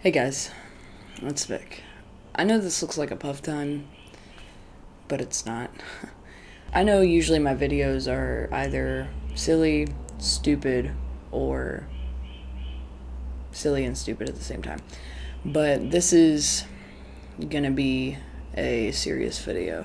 Hey guys, it's Vic. I know this looks like a puff time, but it's not. I know usually my videos are either silly, stupid, or silly and stupid at the same time. But this is gonna be a serious video.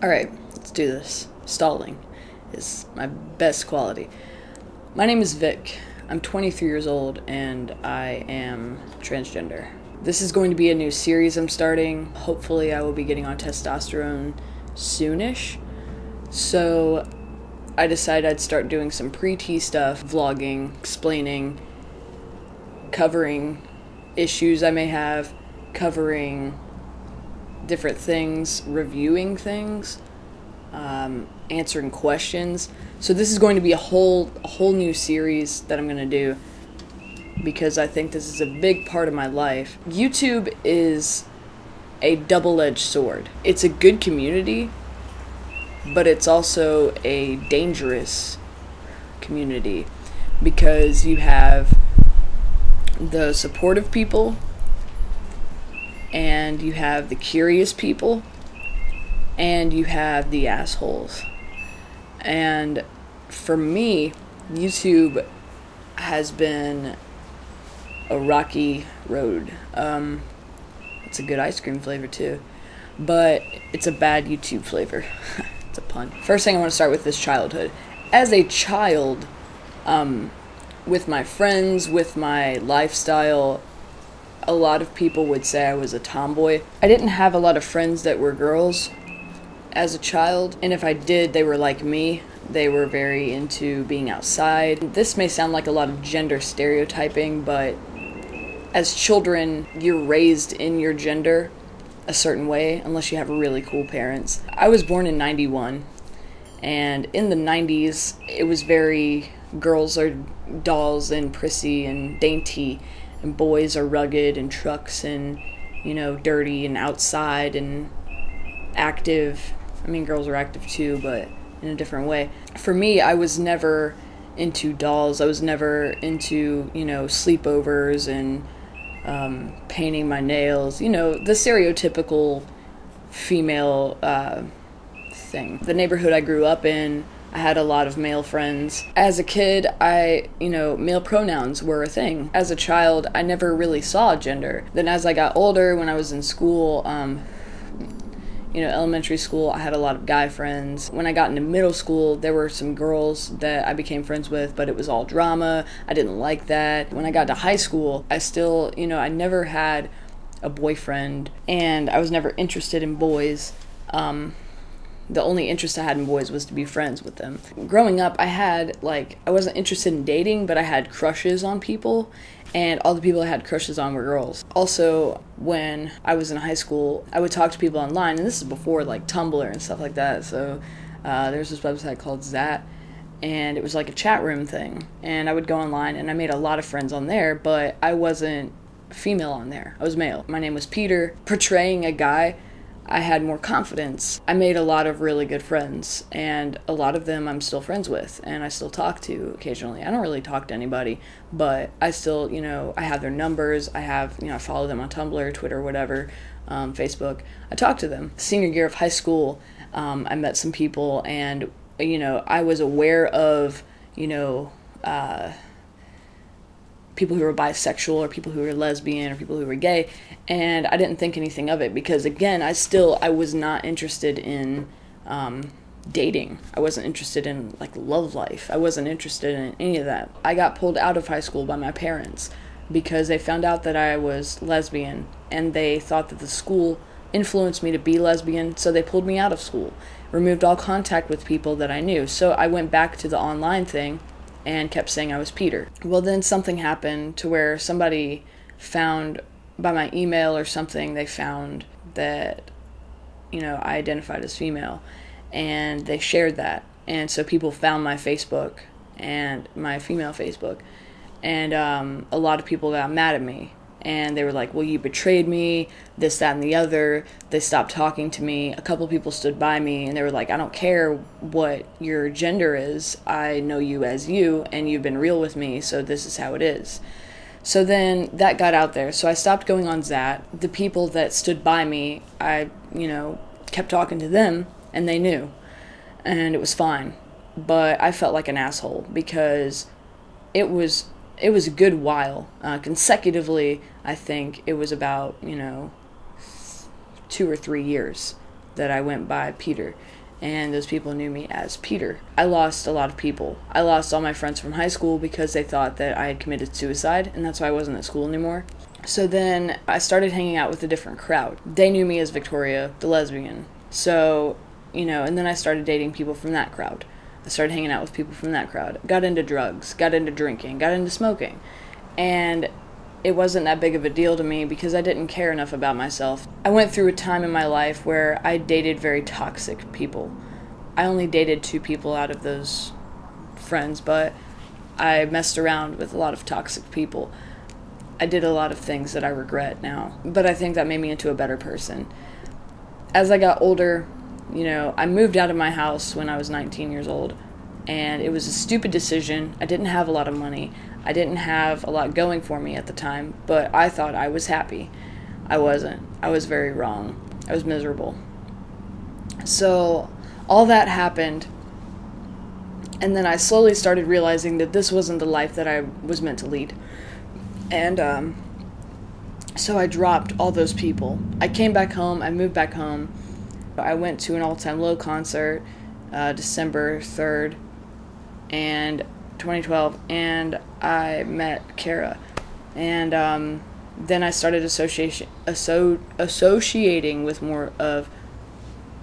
Alright, let's do this. Stalling is my best quality. My name is Vic. I'm 23 years old and I am transgender. This is going to be a new series I'm starting. Hopefully I will be getting on testosterone soonish. So I decided I'd start doing some pre-T stuff, vlogging, explaining, covering issues I may have, covering different things, reviewing things, answering questions. So this is going to be a whole new series that I'm going to do because I think this is a big part of my life. YouTube is a double-edged sword. It's a good community, but it's also a dangerous community because you have the supportive people and you have the curious people and you have the assholes. And for me, YouTube has been a rocky road. It's a good ice cream flavor too, but it's a bad YouTube flavor. It's a pun. First thing I want to start with is childhood. As a child, with my friends, with my lifestyle, a lot of people would say I was a tomboy. I didn't have a lot of friends that were girls as a child, and if I did, they were like me. They were very into being outside. This may sound like a lot of gender stereotyping, but as children, you're raised in your gender a certain way, unless you have really cool parents. I was born in 91, and in the 90s, it was very girls are dolls and prissy and dainty, and boys are rugged and trucks and, you know, dirty and outside and active. I mean, girls are active too, but in a different way. For me, I was never into dolls. I was never into, you know, sleepovers and painting my nails. You know, the stereotypical female thing. The neighborhood I grew up in, I had a lot of male friends. As a kid, male pronouns were a thing. As a child, I never really saw gender. Then as I got older, when I was in school, elementary school, I had a lot of guy friends. When I got into middle school, there were some girls that I became friends with, but it was all drama. I didn't like that. When I got to high school, I still, I never had a boyfriend, and I was never interested in boys. The only interest I had in boys was to be friends with them. Growing up, I wasn't interested in dating, but I had crushes on people, and all the people I had crushes on were girls. Also, when I was in high school, I would talk to people online, and this is before like Tumblr and stuff like that, so there's this website called Zat, and it was like a chat room thing, and I would go online, and I made a lot of friends on there, but I wasn't female on there. I was male. My name was Peter. Portraying a guy, I had more confidence. I made a lot of really good friends, and a lot of them I'm still friends with, and I still talk to occasionally. I don't really talk to anybody, but I still, I have their numbers. I follow them on Tumblr, Twitter, whatever, Facebook. I talk to them. Senior year of high school, I met some people, and, I was aware of, people who were bisexual or people who were lesbian or people who were gay, and I didn't think anything of it because, again, I was not interested in dating. I wasn't interested in love life. I wasn't interested in any of that. I got pulled out of high school by my parents because they found out that I was lesbian, and they thought that the school influenced me to be lesbian, so they pulled me out of school, removed all contact with people that I knew. So I went back to the online thing and kept saying I was Peter. Well, then something happened to where somebody found, by my email or something, they found that, I identified as female, and they shared that. And so people found my Facebook and my female Facebook, and a lot of people got mad at me and they were like, well, you betrayed me, this, that, and the other. They stopped talking to me. A couple people stood by me, and they were like, I don't care what your gender is. I know you as you, and you've been real with me, so this is how it is. So then that got out there. So I stopped going on Zat. The people that stood by me, I, kept talking to them, and they knew. And it was fine. But I felt like an asshole because it was a good while. Consecutively, I think it was about, 2 or 3 years that I went by Peter. And those people knew me as Peter. I lost a lot of people. I lost all my friends from high school because they thought that I had committed suicide, and that's why I wasn't at school anymore. So then I started hanging out with a different crowd. They knew me as Victoria, the lesbian. So, and then I started dating people from that crowd. I started hanging out with people from that crowd. Got into drugs, got into drinking, got into smoking. And it wasn't that big of a deal to me because I didn't care enough about myself. I went through a time in my life where I dated very toxic people. I only dated 2 people out of those friends, but I messed around with a lot of toxic people. I did a lot of things that I regret now, but I think that made me into a better person. As I got older, I moved out of my house when I was 19 years old, and it was a stupid decision. I didn't have a lot of money. I didn't have a lot going for me at the time, but I thought I was happy. I wasn't. I was very wrong. I was miserable. So all that happened, and then I slowly started realizing that this wasn't the life that I was meant to lead. And so I dropped all those people. I came back home. I moved back home. I went to an All Time Low concert December 3rd, and 2012, and I met Kara, and then I started associating with more of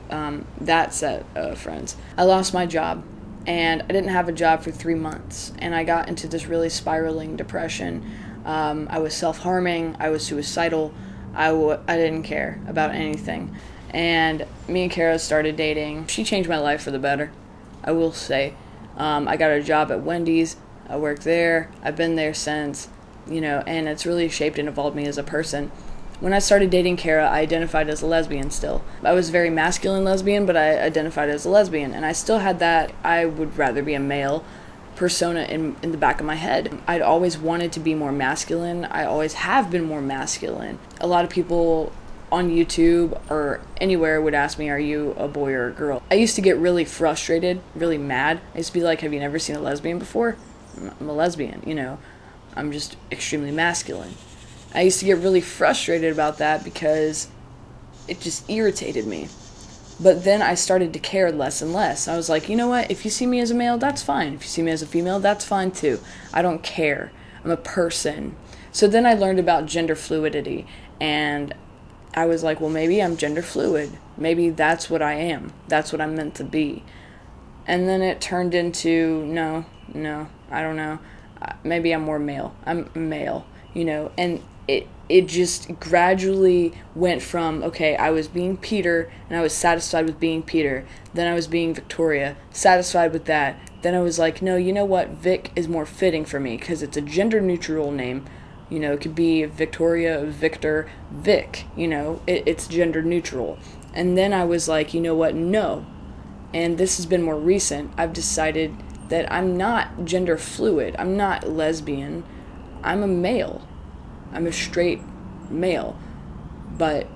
that set of friends. I lost my job, and I didn't have a job for 3 months, and I got into this really spiraling depression. I was self-harming, I was suicidal, I didn't care about anything, and me and Kara started dating. She changed my life for the better, I will say. I got a job at Wendy's. I work there. I've been there since, and it's really shaped and evolved me as a person. When I started dating Kara, I identified as a lesbian still. I was a very masculine lesbian, but I identified as a lesbian, and I still had that I would rather be a male persona in the back of my head. I'd always wanted to be more masculine. I always have been more masculine. A lot of people on YouTube or anywhere would ask me, are you a boy or a girl? I used to get really frustrated, really mad. I used to be like, have you never seen a lesbian before? I'm a lesbian, I'm just extremely masculine. I used to get really frustrated about that because it just irritated me. But then I started to care less and less. I was like, you know what? If you see me as a male, that's fine. If you see me as a female, that's fine too. I don't care. I'm a person. So then I learned about gender fluidity, and I was like, well, maybe I'm gender fluid. Maybe that's what I am. That's what I'm meant to be. And then it turned into, no, I don't know. Maybe I'm more male. I'm male, and it just gradually went from, okay, I was being Peter, and I was satisfied with being Peter. Then I was being Victoria, satisfied with that. Then I was like, no, you know what? Vic is more fitting for me because it's a gender neutral name. It could be Victoria, Victor, Vic, it's gender neutral. And then I was like, you know what, no. And this has been more recent. I've decided that I'm not gender fluid. I'm not lesbian. I'm a male. I'm a straight male. But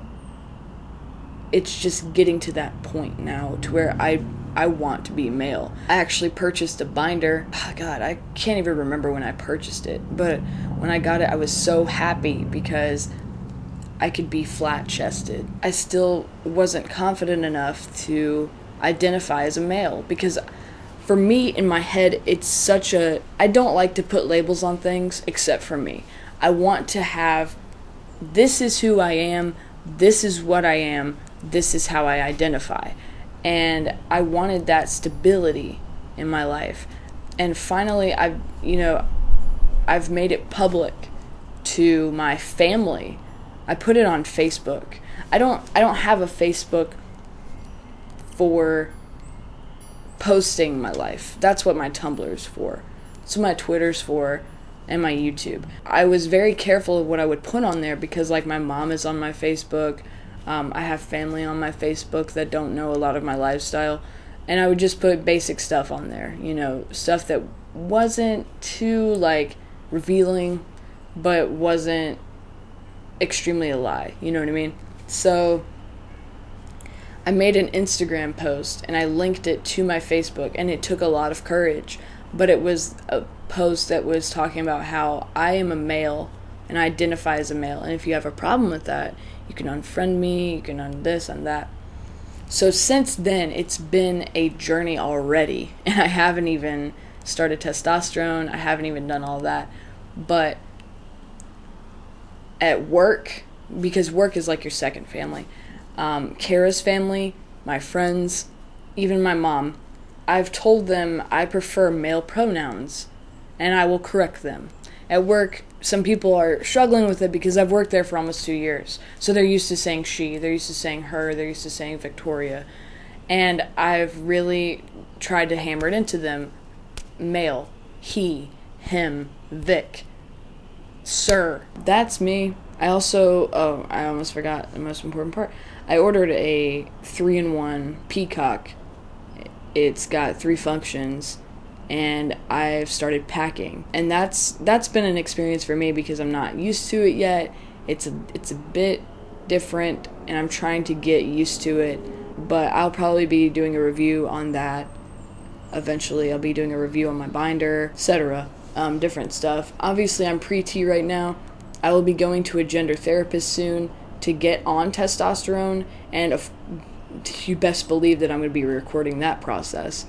it's just getting to that point now to where I want to be male. I actually purchased a binder. Oh God, I can't even remember when I purchased it. But when I got it, I was so happy because I could be flat-chested. I still wasn't confident enough to identify as a male because for me, in my head, it's such a... I don't like to put labels on things except for me. I want to have, this is who I am, this is what I am, this is how I identify. And I wanted that stability in my life. And finally, I've made it public to my family. I put it on Facebook. I don't have a Facebook for posting my life. That's what my Tumblr's for. That's what my Twitter's for. and my YouTube. I was very careful of what I would put on there because, like, my mom is on my Facebook. I have family on my Facebook that don't know a lot of my lifestyle, and I would just put basic stuff on there, you know, stuff that wasn't too, like, revealing, but wasn't extremely a lie, you know what I mean? So I made an Instagram post and I linked it to my Facebook, and it took a lot of courage, but it was a post that was talking about how I am a male and I identify as a male, and if you have a problem with that, you can unfriend me, you can this and that. So since then, it's been a journey already, and I haven't even started testosterone, I haven't even done all that, but at work, because work is like your second family, Kara's family, my friends, even my mom, I've told them I prefer male pronouns, and I will correct them. At work, some people are struggling with it because I've worked there for almost 2 years. So they're used to saying she, they're used to saying her, they're used to saying Victoria. And I've really tried to hammer it into them. Male, he, him, Vic, sir. That's me. I also, oh, I almost forgot the most important part. I ordered a 3-in-1 Peacock. It's got 3 functions, and I've started packing, and that's been an experience for me because I'm not used to it yet. It's a bit different, and I'm trying to get used to it, but I'll probably be doing a review on that eventually. I'll be doing a review on my binder, etc. Different stuff. Obviously, I'm pre-T right now. I will be going to a gender therapist soon to get on testosterone, and you best believe that I'm going to be recording that process.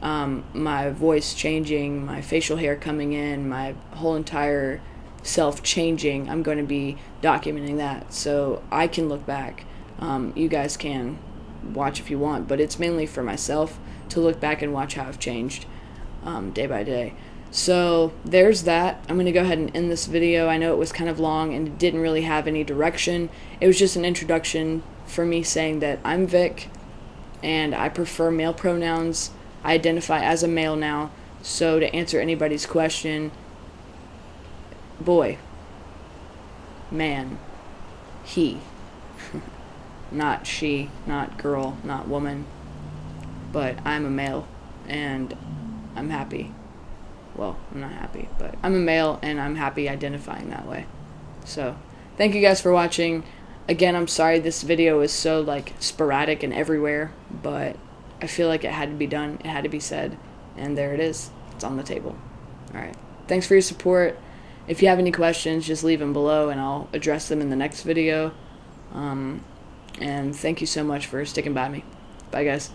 My voice changing, my facial hair coming in, my whole entire self changing. I'm going to be documenting that so I can look back. You guys can watch if you want, but it's mainly for myself to look back and watch how I've changed day by day. So there's that. I'm going to go ahead and end this video. I know it was kind of long and it didn't really have any direction. It was just an introduction for me saying that I'm Vic and I prefer male pronouns. I identify as a male now. So to answer anybody's question, boy, man, he, not she, not girl, not woman, but I'm a male and I'm happy. Well, I'm not happy, but I'm a male and I'm happy identifying that way. So, thank you guys for watching. Again, I'm sorry this video is so, like, sporadic and everywhere, but I feel like it had to be done, it had to be said, and there it is. It's on the table. Alright, thanks for your support. If you have any questions, just leave them below and I'll address them in the next video. And thank you so much for sticking by me. Bye, guys.